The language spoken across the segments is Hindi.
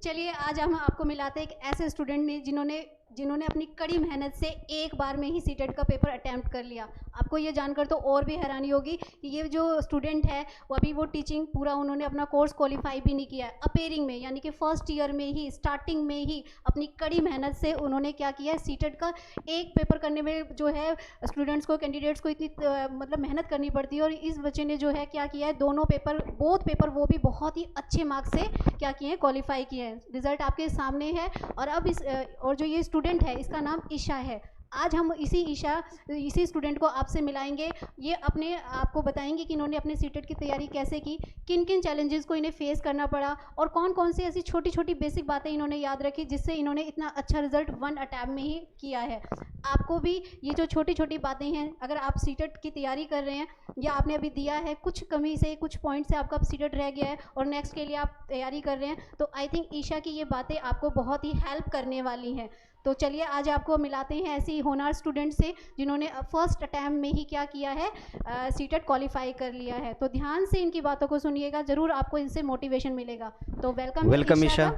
चलिए आज हम आपको मिलाते हैं एक ऐसे स्टूडेंट ने जिन्होंने अपनी कड़ी मेहनत से एक बार में ही सीटेट का पेपर अटैम्प्ट कर लिया। आपको ये जानकर तो और भी हैरानी होगी कि ये जो स्टूडेंट है वो अभी वो टीचिंग पूरा उन्होंने अपना कोर्स क्वालिफाई भी नहीं किया है। अपेयरिंग में यानी कि फर्स्ट ईयर में ही स्टार्टिंग में ही अपनी कड़ी मेहनत से उन्होंने क्या किया है, सीटेट का एक पेपर करने में जो है स्टूडेंट्स को, कैंडिडेट्स को इतनी मतलब मेहनत करनी पड़ती है। और इस बच्चे ने जो है क्या किया है, दोनों पेपर, बोथ पेपर वो भी बहुत ही अच्छे मार्क्स से क्या किए हैं, क्वालिफाई किए हैं। रिजल्ट आपके सामने है। और अब और जो ये स्टूडेंट है इसका नाम ईशा है। आज हम इसी स्टूडेंट को आपसे मिलाएंगे। ये अपने आपको बताएंगे कि इन्होंने अपने सीटेट की तैयारी कैसे की, किन किन चैलेंजेस को इन्हें फेस करना पड़ा और कौन कौन सी ऐसी छोटी छोटी बेसिक बातें इन्होंने याद रखी जिससे इन्होंने इतना अच्छा रिजल्ट 1 अटैम्प्ट में ही किया है। आपको भी ये जो छोटी छोटी बातें हैं, अगर आप सीटेट की तैयारी कर रहे हैं या आपने अभी दिया है, कुछ कमी से, कुछ पॉइंट से आपका सीटेट रह गया है और नेक्स्ट के लिए आप तैयारी कर रहे हैं, तो आई थिंक ईशा की ये बातें आपको बहुत ही हेल्प करने वाली हैं। तो चलिए आज आपको मिलाते हैं ऐसी होनहार स्टूडेंट से जिन्होंने फर्स्ट अटैम्प्ट में ही क्या किया है, सीटेट क्वालिफाई कर लिया है। तो ध्यान से इनकी बातों को सुनिएगा, ज़रूर आपको इनसे मोटिवेशन मिलेगा। तो welcome Isha.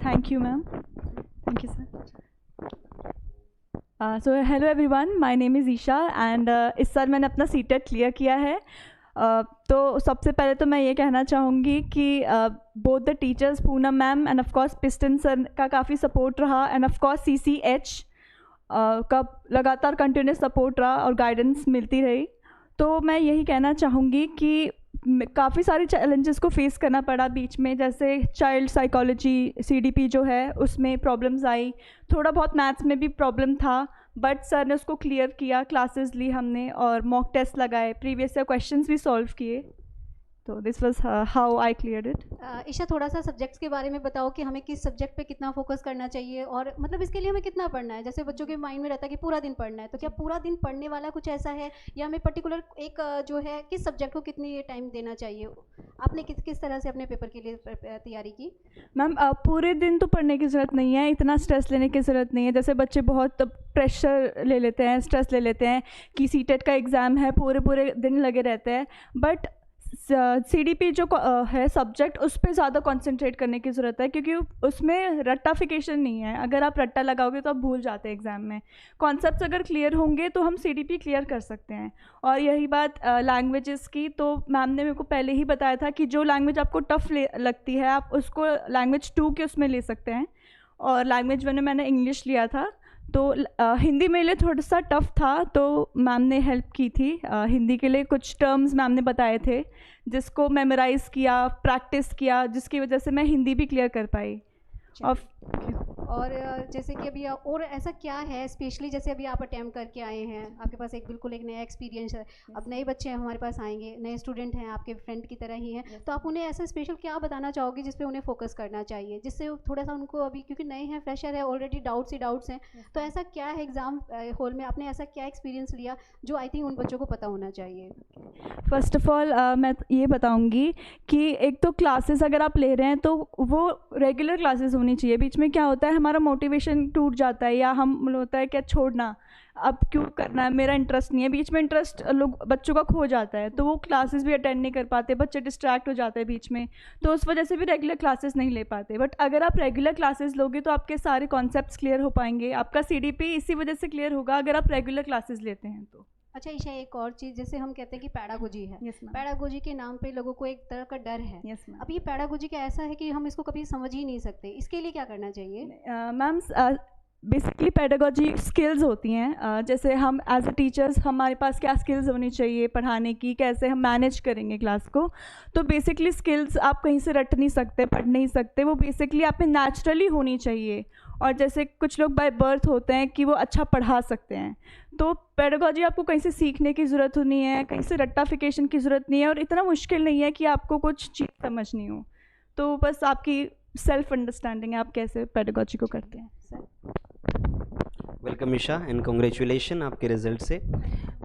Thank you ma'am, thank you sir. So hello everyone, my name is Isha and इस साल मैंने अपना सीटेट क्लियर किया है। तो सबसे पहले तो मैं ये कहना चाहूँगी कि both the teachers, Poonam ma'am end of course piston sir का काफ़ी सपोर्ट रहा एंड ऑफ कोर्स CCH का लगातार कंटिन्यूस सपोर्ट रहा और गाइडेंस मिलती रही। तो मैं यही कहना चाहूँगी कि काफ़ी सारे चैलेंजेस को फेस करना पड़ा बीच में, जैसे चाइल्ड साइकोलॉजी CDP जो है उसमें प्रॉब्लम्स आई, थोड़ा बहुत मैथ्स में भी प्रॉब्लम था, बट सर ने उसको क्लियर किया, क्लासेस ली हमने और मॉक टेस्ट लगाए, प्रीवियस ईयर क्वेश्चंस भी सॉल्व किए। तो this was how I cleared it. Isha, थोड़ा सा सब्जेक्ट्स के बारे में बताओ कि हमें किस सब्जेक्ट पे कितना फोकस करना चाहिए और मतलब इसके लिए हमें कितना पढ़ना है। जैसे बच्चों के माइंड में रहता है कि पूरा दिन पढ़ना है, तो क्या पूरा दिन पढ़ने वाला कुछ ऐसा है या हमें पर्टिकुलर एक जो है किस सब्जेक्ट को कितनी टाइम देना चाहिए? आपने किस तरह से अपने पेपर के लिए तैयारी की? मैम पूरे दिन तो पढ़ने की ज़रूरत नहीं है, इतना स्ट्रेस लेने की ज़रूरत नहीं है। जैसे बच्चे बहुत प्रेशर ले लेते हैं, स्ट्रेस ले लेते हैं कि सीटेट का एग्ज़ाम है, पूरे दिन लगे रहते हैं, बट CDP जो है सब्जेक्ट, उस पर ज़्यादा कंसंट्रेट करने की ज़रूरत है क्योंकि उसमें रट्टाफिकेशन नहीं है। अगर आप रट्टा लगाओगे तो आप भूल जाते हैं एग्ज़ाम में। कॉन्सेप्ट्स अगर क्लियर होंगे तो हम CDP क्लियर कर सकते हैं। और यही बात लैंग्वेजेस की, तो मैम ने मेरे को पहले ही बताया था कि जो लैंग्वेज आपको टफ़ लगती है आप उसको लैंग्वेज 2 के उसमें ले सकते हैं। और लैंग्वेज 1 में मैंने इंग्लिश लिया था, तो हिंदी मेरे लिए थोड़ा सा टफ़ था, तो मैम ने हेल्प की थी। हिंदी के लिए कुछ टर्म्स मैम ने बताए थे जिसको मेमोराइज़ किया, प्रैक्टिस किया, जिसकी वजह से मैं हिंदी भी क्लियर कर पाई। और जैसे कि अभी और ऐसा क्या है स्पेशली, जैसे अभी आप अटैम्प्ट करके आए हैं, आपके पास बिल्कुल एक नया एक्सपीरियंस है। अब नए बच्चे हमारे पास आएंगे, नए स्टूडेंट हैं, आपके फ्रेंड की तरह ही हैं, तो आप उन्हें ऐसा स्पेशल क्या बताना चाहोगे जिस पे उन्हें फोकस करना चाहिए, जिससे थोड़ा सा उनको, अभी क्योंकि नए हैं, फ्रेशर है, ऑलरेडी डाउट्स हैं, तो ऐसा क्या है एग्ज़ाम हॉल में आपने ऐसा क्या एक्सपीरियंस लिया जो आई थिंक उन बच्चों को पता होना चाहिए? फर्स्ट ऑफ ऑल मैं ये बताऊंगी कि एक तो क्लासेस अगर आप ले रहे हैं तो वो रेगुलर क्लासेस होनी चाहिए। बीच में क्या होता है, हमारा मोटिवेशन टूट जाता है या हम होता है क्या छोड़ना, अब क्यों करना है, मेरा इंटरेस्ट नहीं है, बीच में इंटरेस्ट बच्चों का खो जाता है, तो वो क्लासेस भी अटेंड नहीं कर पाते, बच्चे डिस्ट्रैक्ट हो जाते हैं बीच में, तो उस वजह से भी रेगुलर क्लासेस नहीं ले पाते। बट अगर आप रेगुलर क्लासेस लोगे तो आपके सारे कॉन्सेप्ट्स क्लियर हो पाएंगे, आपका CDP इसी वजह से क्लियर होगा अगर आप रेगुलर क्लासेस लेते हैं तो। अच्छा ईशा, एक और चीज़, जैसे हम कहते हैं कि पैडागोजी है, yes, पैडागोजी के नाम पे लोगों को एक तरह का डर है। yes, अब ये पैडागोजी क्या ऐसा है कि हम इसको कभी समझ ही नहीं सकते, इसके लिए क्या करना चाहिए? मैम बेसिकली पेडागोजी स्किल्स होती हैं, जैसे हम एज अ टीचर्स हमारे पास क्या स्किल्स होनी चाहिए पढ़ाने की, कैसे हम मैनेज करेंगे क्लास को। तो बेसिकली स्किल्स आप कहीं से रट नहीं सकते, पढ़ नहीं सकते, वो बेसिकली आप में नेचुरली होनी चाहिए। और जैसे कुछ लोग बाय बर्थ होते हैं कि वो अच्छा पढ़ा सकते हैं, तो पेडागोजी आपको कहीं से सीखने की ज़रूरत नहीं है, कहीं से रट्टाफिकेशन की ज़रूरत नहीं है, और इतना मुश्किल नहीं है कि आपको कुछ चीज़ समझनी हो, तो बस आपकी सेल्फ अंडरस्टैंडिंग है आप कैसे पेडागोजी को करते हैं। वेलकम ईशा एंड कॉन्ग्रेचुलेशन आपके रिजल्ट से।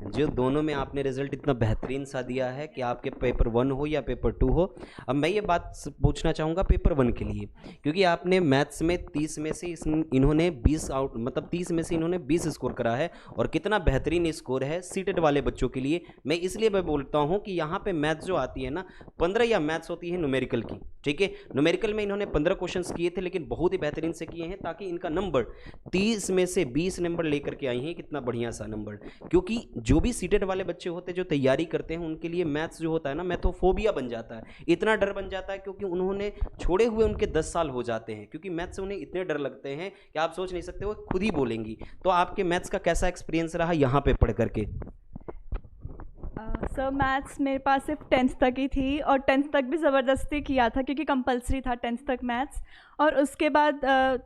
जो दोनों में आपने रिजल्ट इतना बेहतरीन सा दिया है कि आपके पेपर 1 हो या पेपर 2 हो। अब मैं ये बात पूछना चाहूँगा पेपर 1 के लिए, क्योंकि आपने मैथ्स में 30 में से इन्होंने 20 आउट मतलब 30 में से इन्होंने 20 स्कोर करा है, और कितना बेहतरीन स्कोर है सीटेड वाले बच्चों के लिए। मैं इसलिए मैं बोलता हूँ कि यहाँ पे मैथ्स जो आती है ना 15 या मैथ्स होती है न्यूमेरिकल की, ठीक है। न्यूमेरिकल में इन्होंने 15 क्वेश्चंस किए थे, लेकिन बहुत ही बेहतरीन से किए हैं, ताकि इनका नंबर 30 में से 20 नंबर लेकर के आई हैं। कितना बढ़िया सा नंबर, क्योंकि जो भी सीटेड वाले बच्चे होते हैं जो तैयारी करते हैं उनके लिए मैथ्स जो होता है ना मैथोफोबिया बन जाता है, इतना डर बन जाता है, क्योंकि उन्होंने छोड़े हुए उनके 10 साल हो जाते हैं, क्योंकि मैथ्स से उन्हें इतने डर लगते हैं कि आप सोच नहीं सकते, वो खुद ही बोलेंगी। तो आपके मैथ्स का कैसा एक्सपीरियंस रहा यहाँ पे पढ़ करके? सर मैथ्स मेरे पास सिर्फ 10th तक ही थी, और 10th तक भी ज़बरदस्ती किया था क्योंकि कंपलसरी था 10th तक मैथ्स, और उसके बाद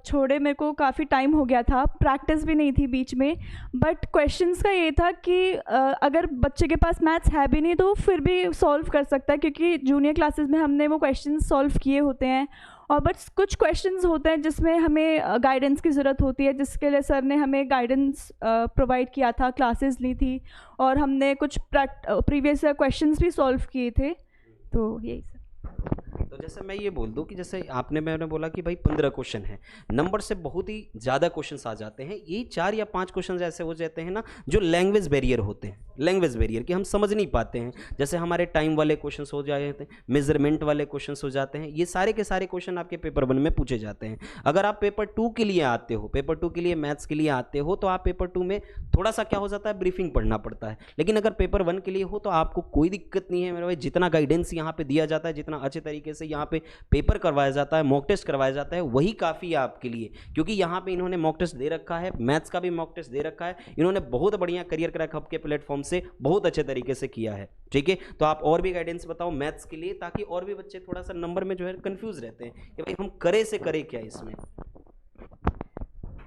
छोड़े मेरे को काफ़ी टाइम हो गया था, प्रैक्टिस भी नहीं थी बीच में। बट क्वेश्चंस का ये था कि अगर बच्चे के पास मैथ्स है भी नहीं तो वो फिर भी सॉल्व कर सकता है, क्योंकि जूनियर क्लासेस में हमने वो क्वेश्चंस सॉल्व किए होते हैं। और बट कुछ क्वेश्चंस होते हैं जिसमें हमें गाइडेंस की ज़रूरत होती है, जिसके लिए सर ने हमें गाइडेंस प्रोवाइड किया था, क्लासेस ली थी, और हमने कुछ प्रीवियस क्वेश्चंस भी सॉल्व किए थे। तो यही सर। तो जैसे मैं ये बोल दूं कि जैसे मैंने बोला कि भाई 15 क्वेश्चन है, नंबर से बहुत ही ज़्यादा क्वेश्चंस आ जाते हैं। यही 4 या 5 क्वेश्चन ऐसे हो जाते हैं ना जो लैंग्वेज बैरियर होते हैं, लैंग्वेज बैरियर कि हम समझ नहीं पाते हैं। जैसे हमारे टाइम वाले क्वेश्चंस हो जाते हैं, मेजरमेंट वाले क्वेश्चंस हो जाते हैं, ये सारे के सारे क्वेश्चन आपके पेपर 1 में पूछे जाते हैं। अगर आप पेपर 2 के लिए आते हो, पेपर 2 के लिए मैथ्स के लिए आते हो, तो आप पेपर 2 में थोड़ा सा क्या हो जाता है, ब्रीफिंग पढ़ना पड़ता है। लेकिन अगर पेपर 1 के लिए हो तो आपको कोई दिक्कत नहीं है मेरे भाई, जितना गाइडेंस यहाँ पे दिया जाता है, जितना अच्छे तरीके से यहाँ पे पेपर करवाया जाता है, मॉक टेस्ट करवाया जाता है, वही काफ़ी है आपके लिए। क्योंकि यहाँ पे इन्होंने मॉक टेस्ट दे रखा है, मैथ्स का भी मॉक टेस्ट दे रखा है, इन्होंने बहुत बढ़िया करियर क्रैक हब के प्लेटफॉर्म से बहुत अच्छे तरीके से किया है, ठीक है। तो आप और भी गाइडेंस बताओ मैथ्स के लिए, ताकि और भी बच्चे थोड़ा सा नंबर में जो है कंफ्यूज रहते हैं कि भाई हम करे से करे क्या इसमें।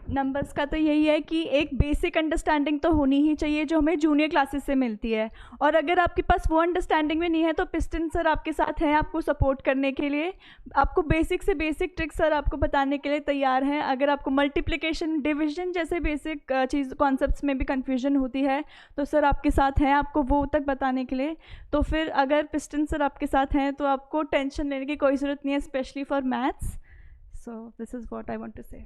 नंबर्स का तो यही है कि एक बेसिक अंडरस्टैंडिंग तो होनी ही चाहिए जो हमें जूनियर क्लासेस से मिलती है, और अगर आपके पास वो अंडरस्टैंडिंग में नहीं है तो पिस्टन सर आपके साथ हैं आपको सपोर्ट करने के लिए। आपको बेसिक से बेसिक ट्रिक सर आपको बताने के लिए तैयार हैं। अगर आपको मल्टीप्लिकेशन, डिविजन जैसे बेसिक चीज़ कॉन्सेप्ट्स में भी कन्फ्यूजन होती है तो सर आपके साथ हैं आपको वो तक बताने के लिए। तो फिर अगर पिस्टन सर आपके साथ हैं तो आपको टेंशन लेने की कोई ज़रूरत नहीं है, specially for maths. So this is what I want to say.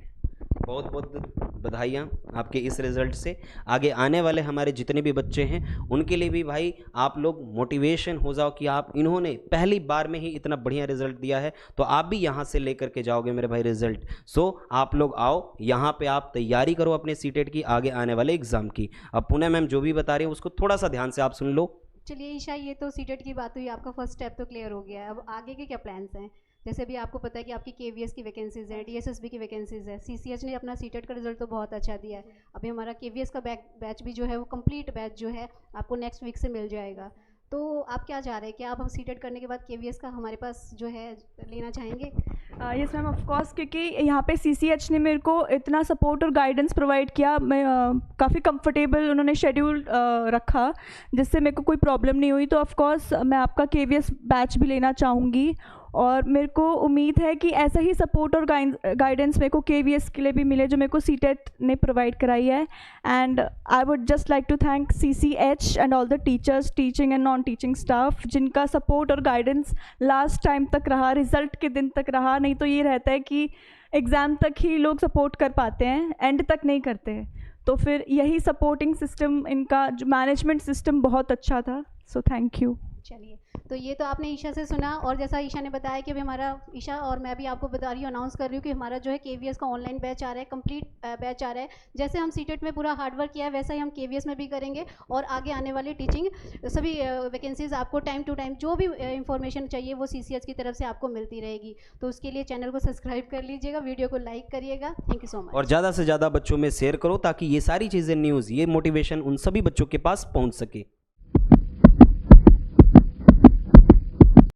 बहुत बहुत बधाइयाँ आपके इस रिज़ल्ट से। आगे आने वाले हमारे जितने भी बच्चे हैं उनके लिए भी भाई आप लोग मोटिवेशन हो जाओ कि आप इन्होंने पहली बार में ही इतना बढ़िया रिज़ल्ट दिया है, तो आप भी यहाँ से लेकर के जाओगे मेरे भाई रिज़ल्ट। सो आप लोग आओ यहाँ पे, आप तैयारी करो अपने सीटेट की, आगे आने वाले एग्ज़ाम की। अब पुनः मैम जो भी बता रही है उसको थोड़ा सा ध्यान से आप सुन लो। चलिए ईशा, ये तो सीटेट की बात हुई, आपका फर्स्ट स्टेप तो क्लियर हो गया है। अब आगे के क्या प्लान्स हैं? जैसे भी आपको पता है कि आपकी केवीएस की वैकेंसीज़ हैं, डीएसएसबी की वैकेंसीज़ है, सीसीएच ने अपना सीटेट का रिजल्ट तो बहुत अच्छा दिया है। अभी हमारा केवीएस का बैच भी जो है वो कंप्लीट बैच जो है आपको नेक्स्ट वीक से मिल जाएगा। तो आप क्या चाह रहे हैं कि आप हम सीटेट करने के बाद केवीएस का हमारे पास जो है लेना चाहेंगे? यस मैम, ऑफ कोर्स, क्योंकि यहाँ पे सीसीएच ने मेरे को इतना सपोर्ट और गाइडेंस प्रोवाइड किया। मैं काफ़ी कंफर्टेबल उन्होंने शेड्यूल रखा जिससे मेरे को कोई प्रॉब्लम नहीं हुई। तो ऑफ कोर्स मैं आपका केवीएस बैच भी लेना चाहूँगी, और मेरे को उम्मीद है कि ऐसा ही सपोर्ट और गाइडेंस मेरे को केवीएस के लिए भी मिले जो मेरे को सीटेट ने प्रोवाइड कराई है। And I would just like to thank CCH and all the teachers, teaching and non teaching staff, जिनका सपोर्ट और गाइडेंस लास्ट टाइम तक रहा, रिज़ल्ट के दिन तक रहा। नहीं तो ये रहता है कि एग्ज़ाम तक ही लोग सपोर्ट कर पाते हैं, एंड तक नहीं करते हैं। तो फिर यही सपोर्टिंग सिस्टम, इनका जो मैनेजमेंट सिस्टम बहुत अच्छा था। So thank you. चलिए, तो ये तो आपने ईशा से सुना, और जैसा ईशा ने बताया कि अभी हमारा, ईशा और मैं भी आपको बता रही हूँ, अनाउंस कर रही हूँ कि हमारा जो है केवीएस का ऑनलाइन बैच आ रहा है, कंप्लीट बैच आ रहा है। जैसे हम सीटेट में पूरा हार्डवर्क किया है वैसा ही हम केवीएस में भी करेंगे, और आगे आने वाली टीचिंग सभी वैकेंसीज आपको टाइम टू टाइम जो भी इंफॉर्मेशन चाहिए वो सीसीएच की तरफ से आपको मिलती रहेगी। तो उसके लिए चैनल को सब्सक्राइब कर लीजिएगा, वीडियो को लाइक करिएगा। Thank you so much. और ज़्यादा से ज़्यादा बच्चों में शेयर करो ताकि ये सारी चीज़ें, न्यूज़, ये मोटिवेशन उन सभी बच्चों के पास पहुँच सके।